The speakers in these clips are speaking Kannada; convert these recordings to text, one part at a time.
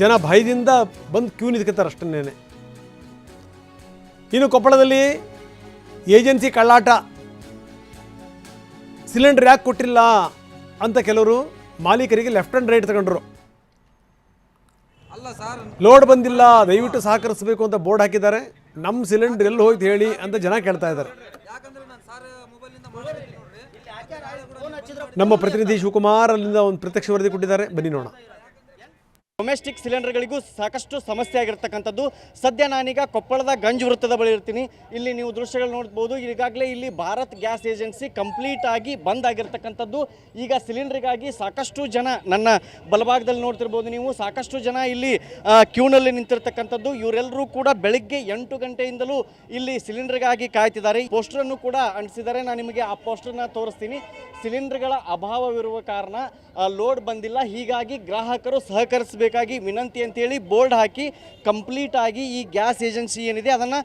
ಜನ ಭಯದಿಂದ ಬಂದು ಕ್ಯೂ ನಿಂತ್ಕೊತಾರೆ ಅಷ್ಟನ್ನೇ. ಇನ್ನು ಕೊಪ್ಪಳದಲ್ಲಿ ಏಜೆನ್ಸಿ ಕಳ್ಳಾಟ, ಸಿಲಿಂಡರ್ ಯಾಕೆ ಕೊಟ್ಟಿಲ್ಲ ಅಂತ ಕೆಲವರು ಮಾಲೀಕರಿಗೆ ಲೆಫ್ಟ್ ಆ್ಯಂಡ್ ರೈಟ್ ತಗೊಂಡ್ರು. ಲೋಡ್ ಬಂದಿಲ್ಲ, ದಯವಿಟ್ಟು ಸಹಕರಿಸಬೇಕು ಅಂತ ಬೋರ್ಡ್ ಹಾಕಿದ್ದಾರೆ. ನಮ್ಮ ಸಿಲಿಂಡರ್ ಎಲ್ಲಿ ಹೋಯ್ತು ಹೇಳಿ ಅಂತ ಜನ ಕೇಳ್ತಾ ಇದ್ದಾರೆ. ನಮ್ಮ ಪ್ರತಿನಿಧಿ ಶಿವಕುಮಾರ್ ಅಲ್ಲಿಂದ ಒಂದು ಪ್ರತ್ಯಕ್ಷ ವರದಿ ಕೊಟ್ಟಿದ್ದಾರೆ, ಬನ್ನಿ ನೋಡೋಣ. ಡೊಮೆಸ್ಟಿಕ್ ಸಿಲಿಂಡರ್ಗಳಿಗೂ ಸಾಕಷ್ಟು ಸಮಸ್ಯೆ ಆಗಿರ್ತಕ್ಕಂಥದ್ದು. ಸದ್ಯ ನಾನೀಗ ಕೊಪ್ಪಳದ ಗಂಜ್ ವೃತ್ತದ ಬಳಿ ಇರ್ತೀನಿ. ಇಲ್ಲಿ ನೀವು ದೃಶ್ಯಗಳು ನೋಡ್ಬೋದು. ಈಗಾಗಲೇ ಇಲ್ಲಿ ಭಾರತ್ ಗ್ಯಾಸ್ ಏಜೆನ್ಸಿ ಕಂಪ್ಲೀಟ್ ಆಗಿ ಬಂದ್ ಆಗಿರ್ತಕ್ಕಂಥದ್ದು. ಈಗ ಸಿಲಿಂಡರ್ಗಾಗಿ ಸಾಕಷ್ಟು ಜನ, ನನ್ನ ಬಲಭಾಗದಲ್ಲಿ ನೋಡ್ತಿರ್ಬೋದು ನೀವು, ಸಾಕಷ್ಟು ಜನ ಇಲ್ಲಿ ಕ್ಯೂನಲ್ಲಿ ನಿಂತಿರ್ತಕ್ಕಂಥದ್ದು. ಇವರೆಲ್ಲರೂ ಕೂಡ ಬೆಳಿಗ್ಗೆ 8 ಗಂಟೆಯಿಂದಲೂ ಇಲ್ಲಿ ಸಿಲಿಂಡರ್ಗಾಗಿ ಕಾಯ್ತಿದ್ದಾರೆ. ಪೋಸ್ಟರನ್ನು ಕೂಡ ಅಂಟಿಸಿದ್ದಾರೆ. ನಾನು ನಿಮಗೆ ಆ ಪೋಸ್ಟರ್ನ ತೋರಿಸ್ತೀನಿ. ಸಿಲಿಂಡರ್ಗಳ ಅಭಾವವಿರುವ ಕಾರಣ ಲೋಡ್ ಬಂದಿಲ್ಲ, ಹೀಗಾಗಿ ಗ್ರಾಹಕರು ಸಹಕರಿಸಬೇಕಾಗಿ ವಿನಂತಿ ಅಂತೇಳಿ ಬೋರ್ಡ್ ಹಾಕಿ ಕಂಪ್ಲೀಟ್ ಆಗಿ ಈ ಗ್ಯಾಸ್ ಏಜೆನ್ಸಿ ಏನಿದೆ ಅದನ್ನು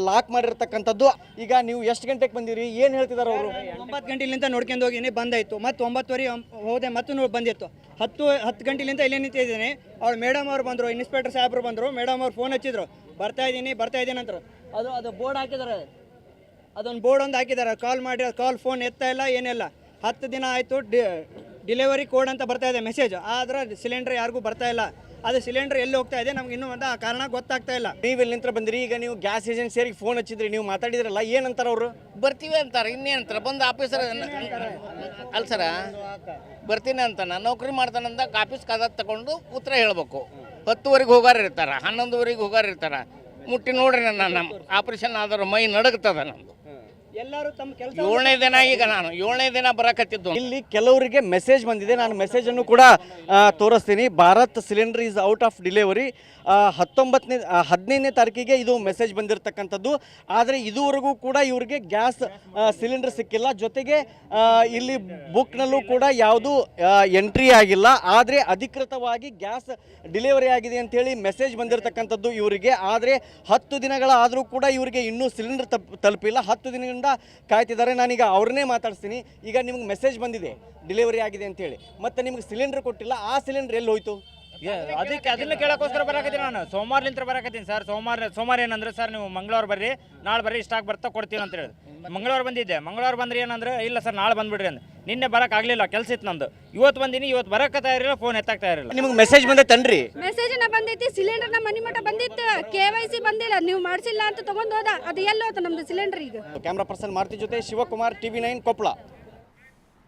ಲಾಕ್ ಮಾಡಿರ್ತಕ್ಕಂಥದ್ದು. ಈಗ ನೀವು ಎಷ್ಟು ಗಂಟೆಗೆ ಬಂದಿರಿ, ಏನು ಹೇಳ್ತಿದ್ದಾರೆ ಅವರು? 9 ಗಂಟೆಲಿಂದ ನೋಡ್ಕೊಂಡು ಹೋಗಿನಿ, ಬಂದಾಯಿತು. ಮತ್ತು 9:30 ಹೋದೆ, ಮತ್ತು ಬಂದಿತ್ತು. 10 ಗಂಟೆಲಿಂದ ಇಲ್ಲೇ ನಿಂತಿದ್ದೀನಿ. ಅವ್ರು ಮೇಡಮ್ ಅವ್ರು ಬಂದರು, ಇನ್ಸ್ಪೆಕ್ಟರ್ ಸಾಹೇಬ್ರು ಬಂದರು. ಮೇಡಮ್ ಅವ್ರು ಫೋನ್ ಹಚ್ಚಿದ್ರು, ಬರ್ತಾ ಇದ್ದೀನಿ ಅಂತ. ಅದು ಬೋರ್ಡ್ ಹಾಕಿದ್ದಾರೆ, ಅದೊಂದು ಬೋರ್ಡ್ ಒಂದು ಹಾಕಿದ್ದಾರೆ. ಕಾಲ್ ಮಾಡಿ, ಕಾಲ್ ಫೋನ್ ಎತ್ತಾ ಇಲ್ಲ, ಏನಿಲ್ಲ. 10 ದಿನ ಆಯಿತು. ಡಿಲಿವರಿ ಕೋಡ್ ಅಂತ ಬರ್ತಾ ಇದೆ ಮೆಸೇಜ್, ಆದರೆ ಸಿಲಿಂಡರ್ ಯಾರಿಗೂ ಬರ್ತಾ ಇಲ್ಲ. ಅದು ಸಿಲಿಂಡರ್ ಎಲ್ಲಿ ಹೋಗ್ತಾ ಇದೆ ನಮ್ಗೆ ಇನ್ನೂ ಒಂದು ಆ ಕಾರಣ ಗೊತ್ತಾಗ್ತಾ ಇಲ್ಲ. ನೀವು ಎಲ್ಲಿ ನಿಂತರ ಬಂದಿರಿ? ಈಗ ನೀವು ಗ್ಯಾಸ್ ಏಜೆನ್ಸಿಯರಿಗೆ ಫೋನ್ ಹಚ್ಚಿದ್ರಿ, ನೀವು ಮಾತಾಡಿದ್ರಲ್ಲ, ಏನಂತಾರೆ ಅವರು? ಬರ್ತೀವಿ ಅಂತಾರೆ, ಇನ್ನೇನಂತಾರೆ? ಬಂದು ಆಫೀಸರ್ ಅಲ್ಲ ಸರ, ಬರ್ತೀನಿ ಅಂತ ನೌಕರಿ ಮಾಡ್ತಾನಂದ ಆಫೀಸ್ ಕಾದ ತಗೊಂಡು ಉತ್ತರ ಹೇಳ್ಬೇಕು. 10ವರೆಗೆ ಹೋಗಾರ ಇರ್ತಾರೆ, 11ವರೆಗೆ ಹೋಗಾರ ಇರ್ತಾರೆ. ಮುಟ್ಟಿ ನೋಡ್ರಿ, ನಮ್ಮ ಆಪರೇಷನ್ ಆದರೂ ಮೈ ನಡಗ್ತದ. ನಮ್ಮದು ಎಲ್ಲರೂ ತಮ್ಮ ಕೆಲಸ 7ನೇ ದಿನ, ಈಗ ನಾನು 7ನೇ ದಿನ ಬರಕತ್ತಿದ್ದು. ಇಲ್ಲಿ ಕೆಲವರಿಗೆ ಮೆಸೇಜ್ ಬಂದಿದೆ, ನಾನು ಮೆಸೇಜನ್ನು ಕೂಡ ತೋರಿಸ್ತೀನಿ. Bharat cylinder is out of delivery. 15ನೇ ತಾರೀಕಿಗೆ ಇದು ಮೆಸೇಜ್ ಬಂದಿರತಕ್ಕಂಥದ್ದು. ಆದರೆ ಇದುವರೆಗೂ ಕೂಡ ಇವರಿಗೆ ಗ್ಯಾಸ್ ಸಿಲಿಂಡರ್ ಸಿಕ್ಕಿಲ್ಲ. ಜೊತೆಗೆ ಇಲ್ಲಿ ಬುಕ್ನಲ್ಲೂ ಕೂಡ ಯಾವುದೂ ಎಂಟ್ರಿ ಆಗಿಲ್ಲ. ಆದರೆ ಅಧಿಕೃತವಾಗಿ ಗ್ಯಾಸ್ ಡಿಲಿವರಿ ಆಗಿದೆ ಅಂಥೇಳಿ ಮೆಸೇಜ್ ಬಂದಿರತಕ್ಕಂಥದ್ದು ಇವರಿಗೆ. ಆದರೆ 10 ದಿನಗಳಾದರೂ ಕೂಡ ಇವರಿಗೆ ಇನ್ನೂ ಸಿಲಿಂಡರ್ ತಲುಪಿಲ್ಲ. 10 ದಿನದಿಂದ ಕಾಯ್ತಿದ್ದಾರೆ. ನಾನೀಗ ಅವ್ರನ್ನೇ ಮಾತಾಡ್ತೀನಿ. ಈಗ ನಿಮ್ಗೆ ಮೆಸೇಜ್ ಬಂದಿದೆ ಡಿಲಿವರಿ ಆಗಿದೆ ಅಂತೇಳಿ, ಮತ್ತು ನಿಮ್ಗೆ ಸಿಲಿಂಡರ್ ಕೊಟ್ಟಿಲ್ಲ. ಆ ಸಿಲಿಂಡರ್ ಎಲ್ಲಿ ಹೋಯ್ತು? ಅದಕ್ಕೆ ಅದನ್ನ ಕೇಳೋಕ್ಕೋಸ್ಕರ ಬರಾಕತ್ತೀನಿ ನಾನು. ಸೋಮವಾರಲಿಂತ್ರ ಬರಾಕತ್ತೀನಿ ಸರ್. ಸೋಮವಾರ ಏನಂದ್ರೆ ಸರ್, ನೀವು ಮಂಗಳವಾರ ಬರ್ರಿ, ನಾಳೆ ಬರ್ರಿ, ಇಷ್ಟಾಗಿ ಬರ್ತಾ ಕೊಡ್ತೀವಿ ಅಂತ ಹೇಳಿದ್ರು. ಮಂಗಳವಾರ ಬಂದಿದ್ದೆ. ಮಂಗಳವಾರ ಬಂದ್ರಿ ಏನಂದ್ರೆ, ಇಲ್ಲ ಸರ್ ನಾಳೆ ಬಂದ್ಬಿಡ್ರಿ ಅಂದ್ರೆ. ನಿನ್ನೆ ಬರೋಕ್ಕಾಗಲಿಲ್ಲ, ಕೆಲಸ ಇತ್ತು ನಂದು. ಇವತ್ತು ಬಂದೀನಿ, ಇವತ್ತು ಬರೋಕ್ಕಾಗ್ತಾ ಇರಲಿಲ್ಲ, ಫೋನ್ ಎತ್ತಾಗ್ತಾ ಇರಲಿಲ್ಲ. ನಿಮ್ಗೆ ಮೆಸೇಜ್ ಬಂದೈತನ್ರಿ? ಮೆಸೇಜ್ನ ಬಂದೈತಿ, ಸಿಲಿಂಡರ್ ನಮ್ಮ ಮನೆ ಮಠ ಬಂದಿತ್ತು. KYC ಬಂದಿಲ್ಲ, ನೀವು ಮಾಡಿಸಿಲ್ಲ ಅಂತ ತಗೊಂಡು ಹೋದ. ಅದು ಎಲ್ಲ ಹೋದ ನಮ್ದು ಸಿಲಿಂಡರ್. ಈಗ ಕ್ಯಾಮ್ರಾ ಪರ್ಸನ್ ಮಾರುತಿ ಜೊತೆ ಶಿವಕುಮಾರ್, TV9 ಕೊಪ್ಪಳ.